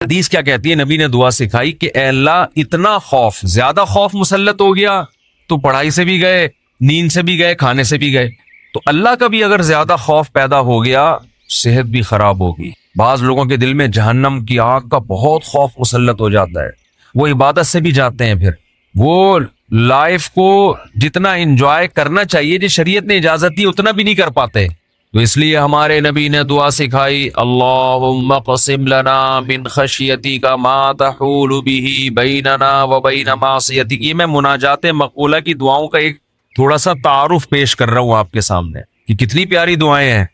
حدیث کیا کہتی ہے؟ نبی نے دعا سکھائی کہ اے اللہ اتنا خوف، زیادہ خوف مسلط ہو گیا تو پڑھائی سے بھی گئے، نیند سے بھی گئے، کھانے سے بھی گئے. تو اللہ کا بھی اگر زیادہ خوف پیدا ہو گیا صحت بھی خراب ہوگی. بعض لوگوں کے دل میں جہنم کی آگ کا بہت خوف مسلط ہو جاتا ہے، وہ عبادت سے بھی جاتے ہیں، پھر وہ لائف کو جتنا انجوائے کرنا چاہیے جو شریعت نے اجازت دی اتنا بھی نہیں کر پاتے. تو اس لیے ہمارے نبی نے دعا سکھائی، اللہم قسم لنا من خشیتک ما تحول به بیننا وبین معصیتک. یہ میں مناجات مقبولہ کی دعاؤں کا ایک تھوڑا سا تعارف پیش کر رہا ہوں آپ کے سامنے کہ کتنی پیاری دعائیں ہیں.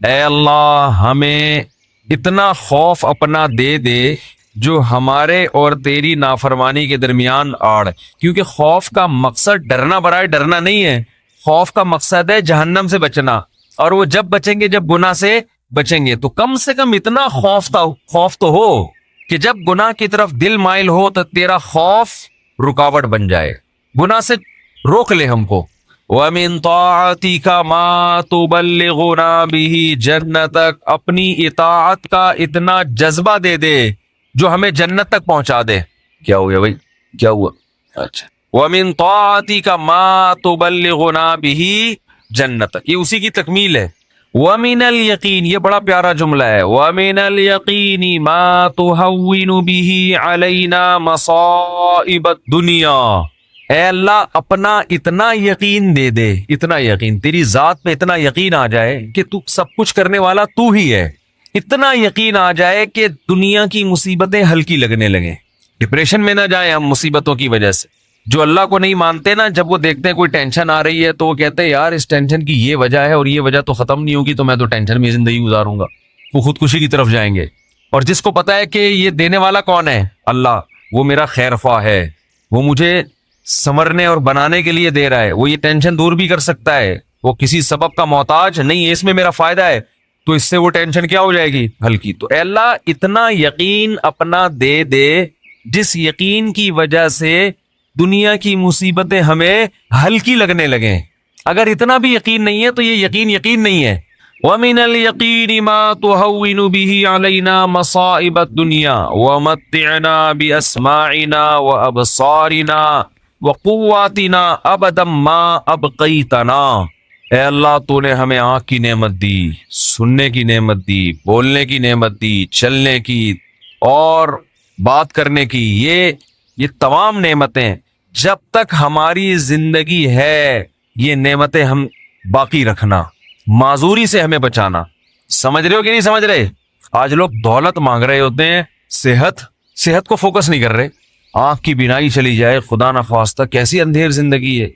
اے اللہ ہمیں اتنا خوف اپنا دے دے جو ہمارے اور تیری نافرمانی کے درمیان آڑ. کیونکہ خوف کا مقصد ڈرنا برائے ڈرنا نہیں ہے، خوف کا مقصد ہے جہنم سے بچنا. اور وہ جب بچیں گے جب گناہ سے بچیں گے. تو کم سے کم اتنا خوف تو ہو کہ جب گناہ کی طرف دل مائل ہو تو تیرا خوف رکاوٹ بن جائے، گناہ سے روک لے ہم کو. وَمِن طَاعَتِكَ مَا تُبَلِّغُنَا بِهِ جَنَّتَكَ، اپنی اطاعت کا اتنا جذبہ دے دے جو ہمیں جنت تک پہنچا دے. کیا ہو گیا بھائی، کیا ہوا؟ اچھا، وَمِن طَاعَتِكَ مَا تُبَلِّغُنَا بِهِ جنتک، یہ اسی کی تکمیل ہے. وَمِنَ الْيَقِينِ، یہ بڑا پیارا جملہ ہے. وَمِنَ الْيَقِينِ مَا تُهَوِّنُ بِهِ عَلَيْنَا مَصَائِبَ الدُّنْيَا. اے اللہ اپنا اتنا یقین دے دے، اتنا یقین، تیری ذات پہ اتنا یقین آ جائے کہ تو سب کچھ کرنے والا تو ہی ہے. اتنا یقین آ جائے کہ دنیا کی مصیبتیں ہلکی لگنے لگیں، ڈپریشن میں نہ جائیں ہم مصیبتوں کی وجہ سے. جو اللہ کو نہیں مانتے نا، جب وہ دیکھتے ہیں کوئی ٹینشن آ رہی ہے تو وہ کہتے ہیں یار اس ٹینشن کی یہ وجہ ہے اور یہ وجہ تو ختم نہیں ہوگی، تو میں تو ٹینشن میں زندگی گزاروں گا. وہ خودکشی کی طرف جائیں گے. اور جس کو پتا ہے کہ یہ دینے والا کون ہے؟ اللہ، وہ میرا خیر خواہ ہے، وہ مجھے سنورنے اور بنانے کے لیے دے رہا ہے، وہ یہ ٹینشن دور بھی کر سکتا ہے، وہ کسی سبب کا محتاج نہیں ہے، اس میں میرا فائدہ ہے، تو اس سے وہ ٹینشن کیا ہو جائے گی؟ ہلکی. تو اے اللہ اتنا یقین اپنا دے دے جس یقین کی وجہ سے دنیا کی مصیبتیں ہمیں ہلکی لگنے لگیں. اگر اتنا بھی یقین نہیں ہے تو یہ یقین نہیں ہے. وَمِنَ الْيَقِينِ مَا تُهَوِّنُ بِهِ عَلَيْنَا مَصَائِبَ الدُّنْيَا وَمَتِّعْنَا بِأَسْمَاعِنَا وَأَبْصَارِنَا وَقُوَّاتِنَا أَبَدًا مَا أَبْقَيْتَنَا. اے اللہ تو نے ہمیں آنکھ کی نعمت دی، سننے کی نعمت دی، بولنے کی نعمت دی، چلنے کی اور بات کرنے کی. یہ تمام نعمتیں جب تک ہماری زندگی ہے یہ نعمتیں ہم باقی رکھنا، معذوری سے ہمیں بچانا. سمجھ رہے ہو کہ نہیں سمجھ رہے؟ آج لوگ دولت مانگ رہے ہوتے ہیں، صحت کو فوکس نہیں کر رہے. آنکھ کی بینائی چلی جائے خدا نخواستہ، کیسی اندھیر زندگی ہے.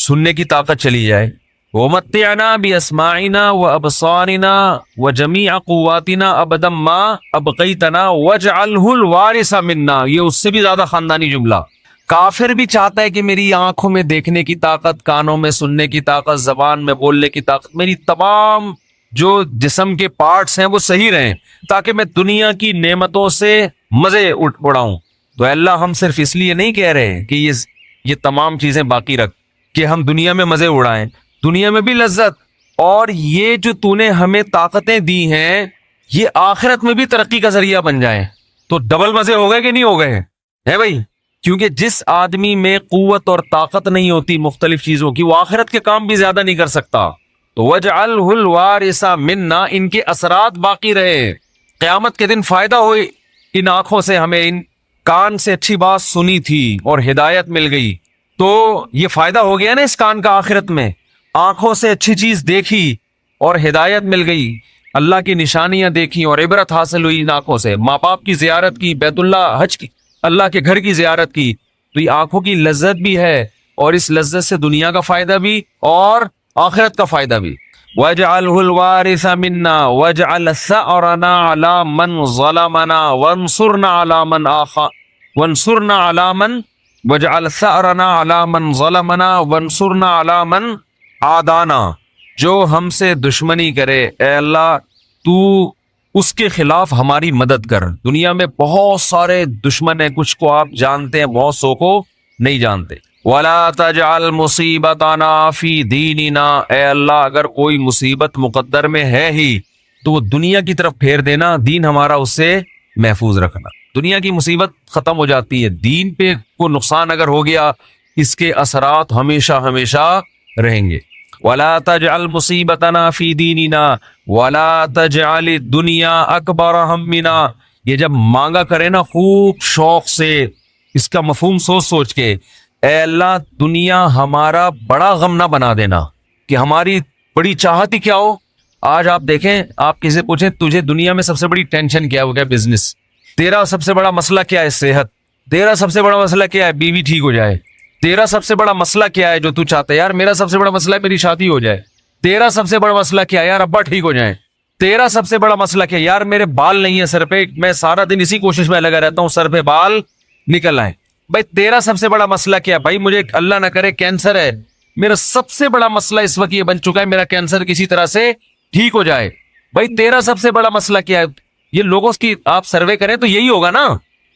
سننے کی طاقت چلی جائے. وَمَتِّعْنَا بِأَسْمَاعِنَا وَأَبْصَارِنَا وَجَمِيعَ قُوَّاتِنَا أَبَدًا مَا أَبْقَيْتَنَا وَاجْعَلْهُ الْوَارِثَ مِنَّا. یہ اس سے بھی زیادہ خاندانی جملہ. کافر بھی چاہتا ہے کہ میری آنکھوں میں دیکھنے کی طاقت، کانوں میں سننے کی طاقت، زبان میں بولنے کی طاقت، میری تمام جو جسم کے پارٹس ہیں وہ صحیح رہیں تاکہ میں دنیا کی نعمتوں سے مزے اڑاؤں. تو اللہ ہم صرف اس لیے نہیں کہہ رہے کہ یہ تمام چیزیں باقی رکھ کہ ہم دنیا میں مزے اڑائیں، دنیا میں بھی لذت، اور یہ جو تو نے ہمیں طاقتیں دی ہیں یہ آخرت میں بھی ترقی کا ذریعہ بن جائیں. تو ڈبل مزے ہو گئے کہ نہیں ہو گئے ہے بھائی؟ کیونکہ جس آدمی میں قوت اور طاقت نہیں ہوتی مختلف چیزوں کی، وہ آخرت کے کام بھی زیادہ نہیں کر سکتا. تو وَاجْعَلْهُ الْوَارِثَ مِنَّا، ان کے اثرات باقی رہے، قیامت کے دن فائدہ ہوئے. ان آنکھوں سے ہمیں، ان کان سے اچھی بات سنی تھی اور ہدایت مل گئی، تو یہ فائدہ ہو گیا نا اس کان کا آخرت میں. آنکھوں سے اچھی چیز دیکھی اور ہدایت مل گئی، اللہ کی نشانیاں دیکھی اور عبرت حاصل ہوئی ان آنکھوں سے. ماں باپ کی زیارت کی، بیت اللہ حج کی، اللہ کے گھر کی زیارت کی. تو یہ آنکھوں کی لذت بھی ہے اور اس لذت سے دنیا کا فائدہ بھی اور آخرت کا فائدہ بھی. وَاجْعَلْهُ الْوَارِثَ مِنَّا وَاجْعَلْ ثَأْرَنَا عَلَى مَنْ ظَلَمَنَا وَانْصُرْنَا عَلَى مَنْ وَانْصُرْنَا عَلَى مَنْ وَاجْعَلْ ثَأْرَنَا عَلَى مَنْ ظَلَمَنَا وَانْصُرْنَا عَلَى مَنْ عَادَانَا. جو ہم سے دشمنی کرے اے اللہ تو اس کے خلاف ہماری مدد کر. دنیا میں بہت سارے دشمن ہیں، کچھ کو آپ جانتے ہیں، بہت سو کو نہیں جانتے. وَلَا تَجْعَلْ مُصِيبَتَنَا فِي دِينِنَا. اے اللہ اگر کوئی مصیبت مقدر میں ہے ہی تو وہ دنیا کی طرف پھیر دینا، دین ہمارا اس سے محفوظ رکھنا. دنیا کی مصیبت ختم ہو جاتی ہے. دین پہ کوئی نقصان اگر ہو گیا اس کے اثرات ہمیشہ ہمیشہ رہیں گے. وَلَا تَجْعَلْ مُصِيبَتَنَا فِي دِينِنَا وَلَا تَجْعَلِ الدُّنْيَا أَكْبَرَ هَمِّنَا. یہ جب مانگا کرے نا خوب شوق سے، اس کا مفہوم سوچ سوچ کے، اے اللہ دنیا ہمارا بڑا غم نہ بنا دینا. کہ ہماری بڑی چاہت ہی کیا ہو. آج آپ دیکھیں، آپ کسی سے پوچھیں تجھے دنیا میں سب سے بڑی ٹینشن کیا ہے، وہ کیا بزنس. تیرا سب سے بڑا مسئلہ کیا ہے، صحت. تیرا سب سے بڑا مسئلہ کیا ہے، بیوی ٹھیک ہو جائے. تیرا سب سے بڑا مسئلہ کیا ہے جو تو چاہتا ہے، یار میرا سب سے بڑا مسئلہ ہے میری شادی ہو جائے. تیرا سب سے بڑا مسئلہ کیا ہے، یار ابا ٹھیک ہو جائیں. تیرا سب سے بڑا مسئلہ کیا ہے، یار میرے بال نہیں ہے سر پہ، میں سارا دن اسی کوشش میں لگا رہتا ہوں سر پہ بال نکل آئے. بھائی تیرا سب سے بڑا مسئلہ کیا ہے، بھائی مجھے اللہ نہ کرے کینسر ہے، میرا سب سے بڑا مسئلہ اس وقت یہ بن چکا ہے میرا کینسر کسی طرح سے ٹھیک ہو جائے. بھائی تیرا سب سے بڑا مسئلہ کیا ہے. یہ لوگوں کی آپ سروے کریں تو یہی ہوگا نا.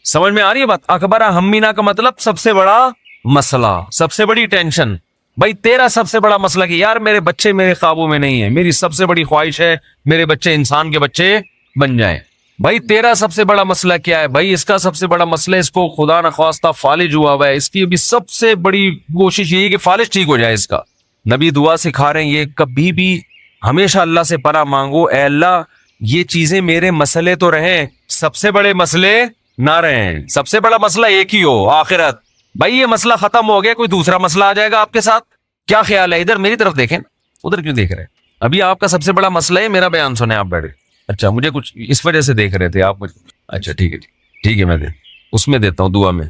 سمجھ میں آ رہی ہے بات. اکبر ہمینا کا مطلب سب سے بڑا مسئلہ، سب سے بڑی ٹینشن. بھائی تیرا سب سے بڑا مسئلہ کہ یار میرے بچے میرے قابو میں نہیں ہیں، میری سب سے بڑی خواہش ہے میرے بچے انسان کے بچے بن جائیں. بھائی تیرا سب سے بڑا مسئلہ کیا ہے، بھائی اس کا سب سے بڑا مسئلہ اس کو خدا نخواستہ فالج ہوا ہوا ہے، اس کی ابھی سب سے بڑی کوشش یہی ہے کہ فالج ٹھیک ہو جائے اس کا. نبی دعا سکھا رہے ہیں یہ کبھی بھی ہمیشہ اللہ سے پناہ مانگو، اے اللہ یہ چیزیں میرے مسئلے تو رہیں، سب سے بڑے مسئلے نہ رہیں. سب سے بڑا مسئلہ ایک ہی ہو، آخرت. بھائی یہ مسئلہ ختم ہو گیا، کوئی دوسرا مسئلہ آ جائے گا آپ کے ساتھ. کیا خیال ہے؟ ادھر میری طرف دیکھیں، ادھر کیوں دیکھ رہے ہیں؟ ابھی آپ کا سب سے بڑا مسئلہ ہے میرا بیان سنیں آپ بیٹھے. اچھا مجھے کچھ اس وجہ سے دیکھ رہے تھے آپ مجھے. اچھا ٹھیک ہے ٹھیک ہے، میں اس میں دیتا ہوں دعا میں.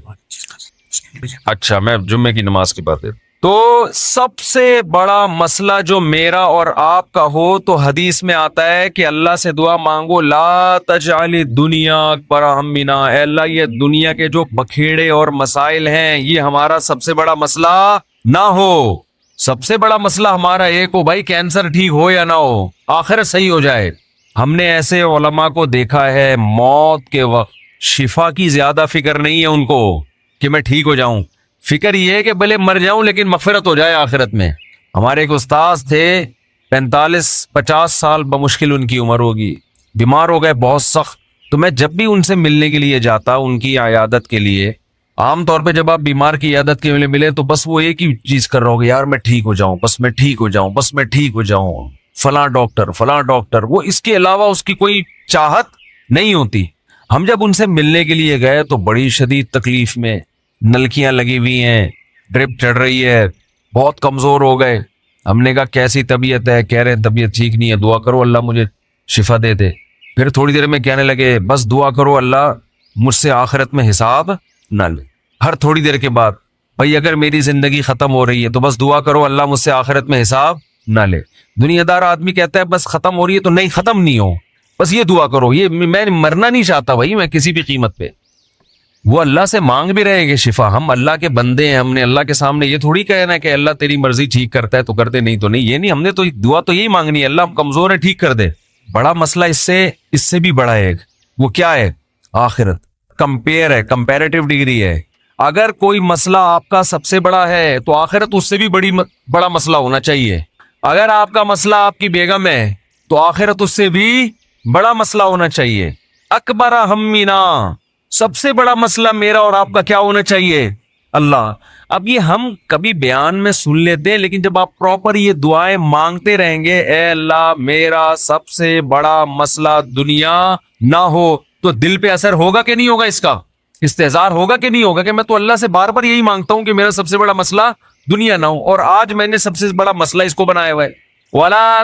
اچھا میں جمعے کی نماز کی بات ہے. تو سب سے بڑا مسئلہ جو میرا اور آپ کا ہو تو حدیث میں آتا ہے کہ اللہ سے دعا مانگو لا تجعل الدنیا اکبر ہمنا. اے اللہ یہ دنیا کے جو بکھیڑے اور مسائل ہیں یہ ہمارا سب سے بڑا مسئلہ نہ ہو. سب سے بڑا مسئلہ ہمارا ایک ہو، بھائی کینسر ٹھیک ہو یا نہ ہو، آخرت صحیح ہو جائے. ہم نے ایسے علماء کو دیکھا ہے موت کے وقت شفا کی زیادہ فکر نہیں ہے ان کو کہ میں ٹھیک ہو جاؤں، فکر یہ ہے کہ بھلے مر جاؤں لیکن مغفرت ہو جائے آخرت میں. ہمارے ایک استاذ تھے 45-50 سال بمشکل ان کی عمر ہوگی، بیمار ہو گئے بہت سخت. تو میں جب بھی ان سے ملنے کے لیے جاتا ان کی عیادت کے لیے، عام طور پہ جب آپ بیمار کی عیادت کے لیے ملے تو بس وہ ایک ہی چیز کر رہا ہوگا، یار میں ٹھیک ہو جاؤں، بس میں ٹھیک ہو جاؤں، بس میں ٹھیک ہو جاؤں، فلاں ڈاکٹر. وہ اس کے علاوہ اس کی کوئی چاہت نہیں ہوتی. ہم جب ان سے ملنے کے لیے گئے تو بڑی شدید تکلیف میں، نلکیاں لگی ہوئی ہیں، ڈرپ چڑھ رہی ہے، بہت کمزور ہو گئے. ہم نے کہا کیسی طبیعت ہے؟ کہہ رہے ہیں طبیعت ٹھیک نہیں ہے، دعا کرو اللہ مجھے شفا دے دے. پھر تھوڑی دیر میں کہنے لگے بس دعا کرو اللہ مجھ سے آخرت میں حساب نہ لے. ہر تھوڑی دیر کے بعد بھائی اگر میری زندگی ختم ہو رہی ہے تو بس دعا کرو اللہ مجھ سے آخرت میں حساب نہ لے. دنیا دار آدمی کہتا ہے بس ختم ہو رہی ہے تو نہیں، ختم نہیں ہو، بس یہ دعا کرو، یہ میں مرنا نہیں چاہتا بھائی میں کسی بھی قیمت پہ. وہ اللہ سے مانگ بھی رہے ہیں کہ شفا، ہم اللہ کے بندے ہیں، ہم نے اللہ کے سامنے یہ تھوڑی کہنا ہے کہ اللہ تیری مرضی ٹھیک کرتا ہے تو کر دے، نہیں تو نہیں. یہ نہیں، ہم نے تو دعا تو یہی مانگنی ہے اللہ ہم کمزور ہیں ٹھیک کر دے. بڑا مسئلہ اس سے بھی بڑا ہے. وہ کیا ہے؟ آخرت. کمپیئر ہے، کمپیریٹیو ڈگری ہے. اگر کوئی مسئلہ آپ کا سب سے بڑا ہے تو آخرت اس سے بھی بڑا مسئلہ ہونا چاہیے. اگر آپ کا مسئلہ آپ کی بیگم ہے تو آخرت اس سے بھی بڑا مسئلہ ہونا چاہیے. اکبر ہمنا، سب سے بڑا مسئلہ میرا اور آپ کا کیا ہونا چاہیے؟ اللہ. اب یہ ہم کبھی بیان میں سن لیتے ہیں لیکن جب آپ پراپر یہ دعائیں مانگتے رہیں گے، اے اللہ میرا سب سے بڑا مسئلہ دنیا نہ ہو، تو دل پہ اثر ہوگا کہ نہیں ہوگا؟ اس کا استحضار ہوگا کہ نہیں ہوگا کہ میں تو اللہ سے بار بار یہی مانگتا ہوں کہ میرا سب سے بڑا مسئلہ دنیا نہ ہو، اور آج میں نے سب سے بڑا مسئلہ اس کو بنایا ہوا ہے. وَلَا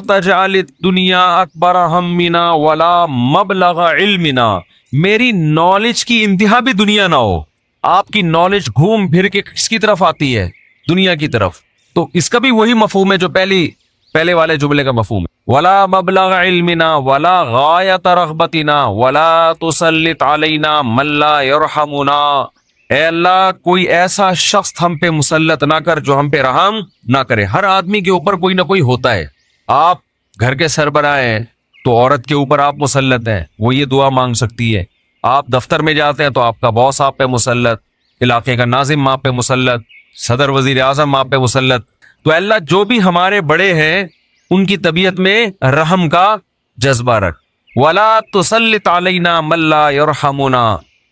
تَجْعَلِ الدُّنْيَا أَكْبَرَ هَمِّنَا وَلَا مَبْلَغَ عِلْمِنَا. میری نالج کی انتہا بھی دنیا نہ ہو. آپ کی نالج گھوم پھر کے کس کی طرف آتی ہے؟ دنیا کی طرف. تو اس کا بھی وہی مفہوم ہے جو پہلے والے جملے کا مفہوم ہے. وَلَا مَبْلَغَ عِلْمِنَا وَلَا غَایَةَ رَغْبَتِنَا وَلَا تُسَلِّطْ عَلَيْنَا مَن لَّا يَرْحَمُنَا. اے اللہ کوئی ایسا شخص ہم پہ مسلط نہ کر جو ہم پہ رحم نہ کرے. ہر آدمی کے اوپر کوئی نہ کوئی ہوتا ہے. آپ گھر کے سربراہ ہیں تو عورت کے اوپر آپ مسلط ہیں، وہ یہ دعا مانگ سکتی ہے. آپ دفتر میں جاتے ہیں تو آپ کا باس آپ پہ مسلط، علاقے کا ناظم آپ پہ مسلط، صدر وزیر اعظم آپ پہ مسلط. تو اللہ جو بھی ہمارے بڑے ہیں ان کی طبیعت میں رحم کا جذبہ رکھ. ولا تسلط علینا من لا یرحمنا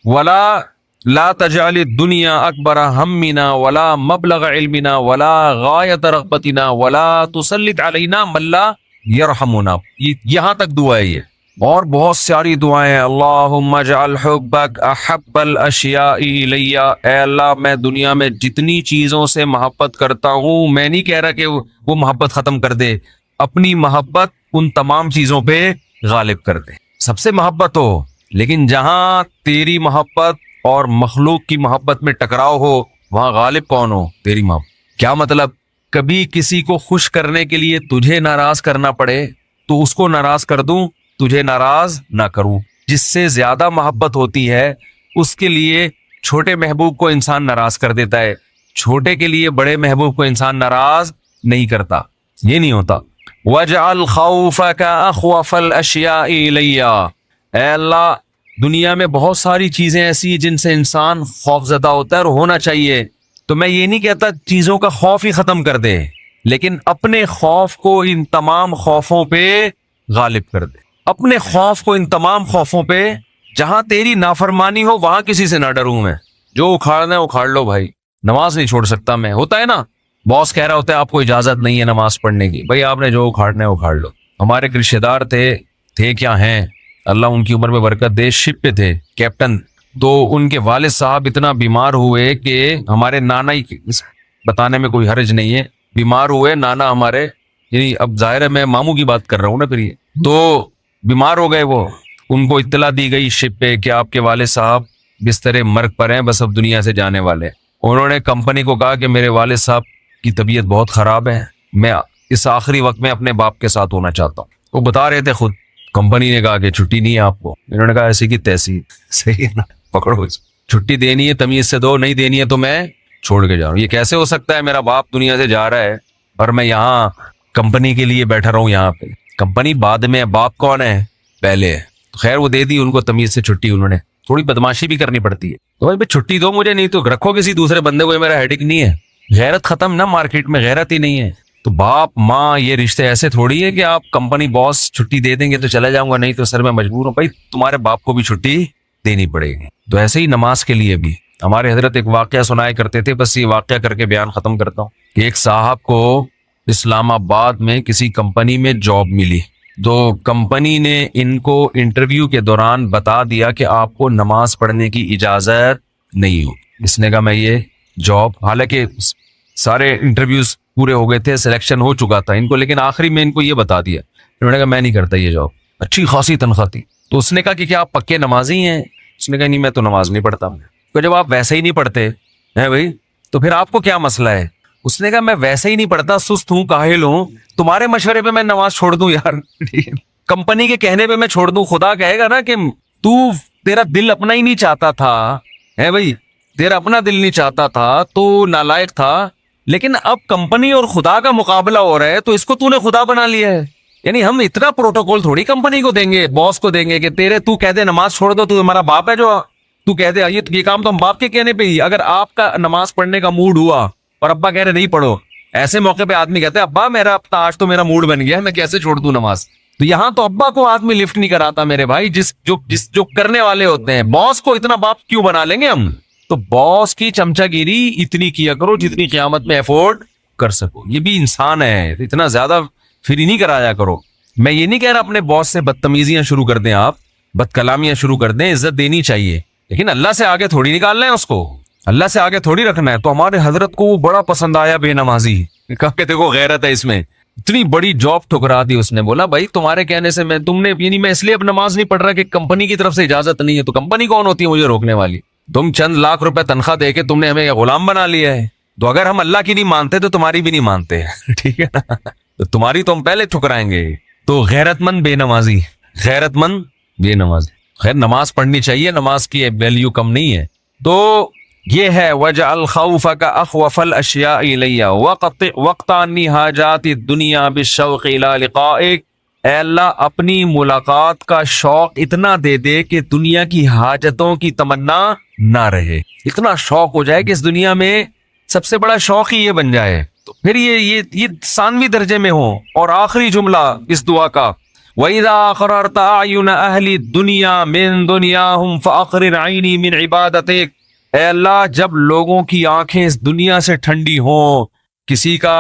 ولا لا تجعل الدنیا اکبر ہمنا ولا مبلغ علمنا ولا غایت رغبتنا ولا تسلط علینا من لا یرحمنا. یہاں تک دعا ہے یہ، اور بہت ساری دعائیں ہیں. اللہم اجعل حبک احب الاشیاء الی. اے اللہ میں دنیا میں جتنی چیزوں سے محبت کرتا ہوں، میں نہیں کہہ رہا کہ وہ محبت ختم کر دے، اپنی محبت ان تمام چیزوں پہ غالب کر دے. سب سے محبت ہو، لیکن جہاں تیری محبت اور مخلوق کی محبت میں ٹکراؤ ہو، وہاں غالب کون ہو؟ تیری محبت. کیا مطلب؟ کبھی کسی کو خوش کرنے کے لیے تجھے ناراض کرنا پڑے تو اس کو ناراض کر دوں، تجھے ناراض نہ کروں. جس سے زیادہ محبت ہوتی ہے اس کے لیے چھوٹے محبوب کو انسان ناراض کر دیتا ہے، چھوٹے کے لیے بڑے محبوب کو انسان ناراض نہیں کرتا. یہ نہیں ہوتا. وَاجْعَلْ خَوْفَكَ أَخْوَفَ الْأَشْيَاءِ إِلَيَّ. اے اللہ دنیا میں بہت ساری چیزیں ایسی ہیں جن سے انسان خوف زدہ ہوتا ہے، اور ہونا چاہیے. تو میں یہ نہیں کہتا چیزوں کا خوف ہی ختم کر دے، لیکن اپنے خوف کو ان تمام خوفوں پہ غالب کر دے. اپنے خوف کو ان تمام خوفوں پہ، جہاں تیری نافرمانی ہو وہاں کسی سے نہ ڈروں میں. جو اکھاڑنا ہے اکھاڑ لو بھائی، نماز نہیں چھوڑ سکتا میں. ہوتا ہے نا، باس کہہ رہا ہوتا ہے آپ کو اجازت نہیں ہے نماز پڑھنے کی، بھائی آپ نے جو اکھاڑنا ہے اکھاڑ لو. ہمارے ایک رشتے دار تھے کیا ہیں، اللہ ان کی عمر میں برکت دے، شپ پہ تھے کیپٹن. تو ان کے والد صاحب اتنا بیمار ہوئے کہ ہمارے نانا ہی، بتانے میں کوئی حرج نہیں ہے، بیمار ہوئے نانا ہمارے، یعنی اب ظاہر ہے میں ماموں کی بات کر رہا ہوں نا، پھر یہ تو بیمار ہو گئے. وہ ان کو اطلاع دی گئی شپ پہ کہ آپ کے والد صاحب بستر مرگ پر ہیں، بس اب دنیا سے جانے والے. انہوں نے کمپنی کو کہا کہ میرے والد صاحب کی طبیعت بہت خراب ہے، میں اس آخری وقت میں اپنے باپ کے ساتھ ہونا چاہتا ہوں. وہ بتا رہے تھے خود. کمپنی نے کہا کہ چھٹی نہیں ہے آپ کو. انہوں نے کہا ایسی کی تیسی. صحیح ہے نا، پکڑو اس، چھٹی دینی ہے تمیز سے دو، نہیں دینی ہے تو میں چھوڑ کے جا رہا ہوں. یہ کیسے ہو سکتا ہے؟ میرا باپ دنیا سے جا رہا ہے اور میں یہاں کمپنی کے لیے بیٹھا رہا ہوں یہاں پہ. کمپنی بعد میں ہے، باپ کون ہے؟ پہلے ہے. خیر وہ دے دی ان کو تمیز سے چھٹی. انہوں نے تھوڑی بدماشی بھی کرنی پڑتی ہے. تو بھائی چھٹی دو مجھے، نہیں تو رکھو کسی دوسرے بندے کو، یہ میرا ہیڈک نہیں ہے. غیرت ختم نا، مارکیٹ میں غیرت ہی نہیں ہے. تو باپ ماں یہ رشتے ایسے تھوڑی ہے کہ آپ کمپنی باس چھٹی دے دیں گے تو چلا جاؤں گا، نہیں تو سر میں مجبور ہوں. بھائی تمہارے باپ کو بھی چھٹی دینی پڑے گی. تو ایسے ہی نماز کے لیے بھی ہمارے حضرت ایک واقعہ سنایا کرتے تھے، بس یہ واقعہ کر کے بیان ختم کرتا ہوں کہ ایک صاحب کو اسلام آباد میں کسی کمپنی میں جاب ملی. تو کمپنی نے ان کو انٹرویو کے دوران بتا دیا کہ آپ کو نماز پڑھنے کی اجازت نہیں ہو. اس نے کہا میں یہ جاب، حالانکہ سارے انٹرویوز پورے ہو گئے تھے، سلیکشن ہو چکا تھا ان کو، لیکن آخری میں ان کو یہ بتا دیا. انہوں نے کہا میں نہیں کرتا یہ جاب. اچھی خاصی تنخواہ تھی. تو اس نے کہا کہ کیا آپ پکے نمازی ہیں؟ اس نے کہا نہیں میں تو نماز نہیں پڑھتا. تو جب آپ ویسے ہی نہیں پڑھتے ہیں بھائی تو پھر آپ کو کیا مسئلہ ہے؟ اس نے کہا میں ویسے ہی نہیں پڑھتا، سست ہوں، کاہل ہوں، تمہارے مشورے پہ میں نماز چھوڑ دوں یار؟ کمپنی کے کہنے پہ میں چھوڑ دوں؟ خدا کہے گا نا کہ تیرا دل اپنا ہی نہیں چاہتا تھا، ہے بھائی تیرا اپنا دل نہیں چاہتا تھا تو نالائق تھا، لیکن اب کمپنی اور خدا کا مقابلہ ہو رہا ہے تو اس کو تو نے خدا بنا لیا ہے. یعنی ہم اتنا پروٹوکول تھوڑی کمپنی کو دیں گے، باس کو دیں گے کہ تو کہہ دے نماز چھوڑ دو، تو ہمارا باپ ہے جو تو کہہ دے یہ کام تو ہم باپ کے کہنے پہ ہی. اگر آپ کا نماز پڑھنے کا موڈ ہوا اور ابا کہہ رہے نہیں پڑھو، ایسے موقع پہ آدمی کہتے ہیں ابا میرا آج تو میرا موڈ بن گیا، میں کیسے چھوڑ دوں نماز؟ تو یہاں تو ابا کو آدمی لفٹ نہیں کراتا میرے بھائی. جو کرنے والے ہوتے ہیں، باس کو اتنا باپ کیوں بنا لیں گے ہم؟ تو باس کی چمچا گیری اتنی کیا کرو جتنی قیامت میں افورڈ کر سکو. یہ بھی انسان ہے، اتنا زیادہ فری نہیں کرایا کرو. میں یہ نہیں کہہ رہا اپنے باس سے بدتمیزیاں شروع کر دیں، آپ بد کلامیاں شروع کر دیں، عزت دینی چاہیے، لیکن اللہ سے آگے تھوڑی نکالنا ہے اس کو، اللہ سے آگے تھوڑی رکھنا ہے. تو ہمارے حضرت کو وہ بڑا پسند آیا بے نمازی. کہا کہ دیکھو غیرت ہے اس میں. اتنی بڑی جاب ٹھکرا دی اس نے. بولا بھائی تمہارے کہنے سے یعنی میں اس لیے اب نماز نہیں پڑھ رہا کہ کمپنی کی طرف سے اجازت نہیں ہے. تو کمپنی کون ہوتی ہے مجھے روکنے والی؟ تم چند لاکھ روپے تنخواہ دے کے تم نے ہمیں غلام بنا لیا ہے. تو اگر ہم اللہ کی نہیں مانتے تو تمہاری بھی نہیں مانتے. ٹھیک ہے نا؟ تو تمہاری تو ہم پہلے ٹھکرائیں گے. تو غیرت مند بے نمازی، غیرت مند بے نمازی. خیر نماز پڑھنی چاہیے، نماز کی ویلیو کم نہیں ہے. تو یہ ہے وَجْعَلْ خَوْفَكَ أَخْوَفَ الْأَشْيَاءِ إِلَيَّ وَقْتَ عَنِّي حَاجَاتِ الدُّنْيَا بِالشَّوْقِ إِلَىٰ لِقَائِكَ. اے اللہ اپنی ملاقات کا شوق اتنا دے دے کہ دنیا کی حاجتوں کی تمنا نہ رہے. اتنا شوق ہو جائے کہ اس دنیا میں سب سے بڑا شوق ہی یہ بن جائے. تو پھر یہ ثانوی درجے میں ہو. اور آخری جملہ اس دعا کا وَإِذَا أَقْرَرْتَ أَعْيُنَ أَهْلِ الدُّنْيَا مِن دُنْيَاهُمْ فَأَقْرِرْ عَيْنِي مِنْ عِبَادَتِكَ۔ اے اللہ، جب لوگوں کی آنکھیں اس دنیا سے ٹھنڈی ہوں، کسی کا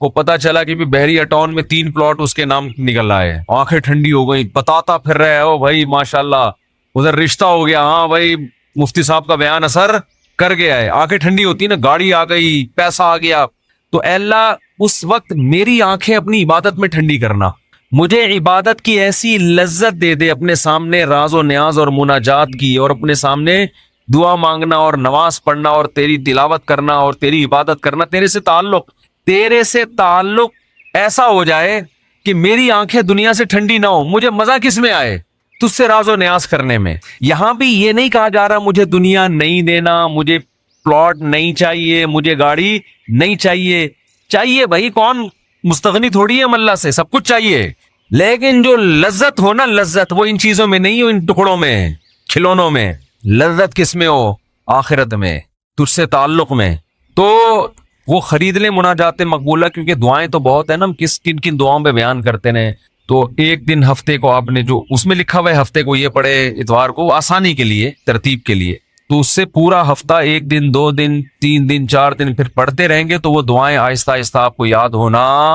کو پتا چلا کہ بھی بحریہ ٹاؤن میں 3 پلاٹ اس کے نام نکل آئے، آنکھیں ٹھنڈی ہو گئی، بتاتا پھر رہے ہو بھائی ماشاءاللہ ادھر رشتہ ہو گیا، ہاں بھائی مفتی صاحب کا بیان اثر کر گیا ہے، آنکھیں ٹھنڈی ہوتی نا، گاڑی آ گئی، پیسہ آ گیا، تو اے اللہ اس وقت میری آنکھیں اپنی عبادت میں ٹھنڈی کرنا، مجھے عبادت کی ایسی لذت دے دے، اپنے سامنے راز و نیاز اور مناجات کی، اور اپنے سامنے دعا مانگنا اور نماز پڑھنا اور تیری تلاوت کرنا اور تیری عبادت کرنا، تیرے سے تعلق ایسا ہو جائے کہ میری آنکھیں دنیا سے ٹھنڈی نہ ہو، مجھے مزہ کس میں آئے؟ تجھ سے راز و نیاز کرنے میں۔ یہاں بھی یہ نہیں کہا جا رہا مجھے دنیا نہیں دینا، مجھے پلاٹ نہیں چاہیے، مجھے گاڑی نہیں چاہیے، چاہیے بھائی، کون مستغنی تھوڑی ہے ہم اللہ سے، سب کچھ چاہیے، لیکن جو لذت ہو نا، لذت وہ ان چیزوں میں نہیں ہو، ان ٹکڑوں میں، کھلونوں میں، لذت کس میں ہو؟ آخرت میں، تجھ سے تعلق میں۔ تو وہ خرید لیں مناجات مقبولہ، کیونکہ دعائیں تو بہت ہیں نا، ہم کن کن دعاؤں پہ بیان کرتے ہیں۔ تو ایک دن ہفتے کو آپ نے جو اس میں لکھا ہوا ہے ہفتے کو یہ پڑھے، اتوار کو آسانی کے لیے، ترتیب کے لیے، تو اس سے پورا ہفتہ 1 دن 2 دن 3 دن 4 دن پھر پڑھتے رہیں گے تو وہ دعائیں آہستہ آہستہ آپ کو یاد ہونا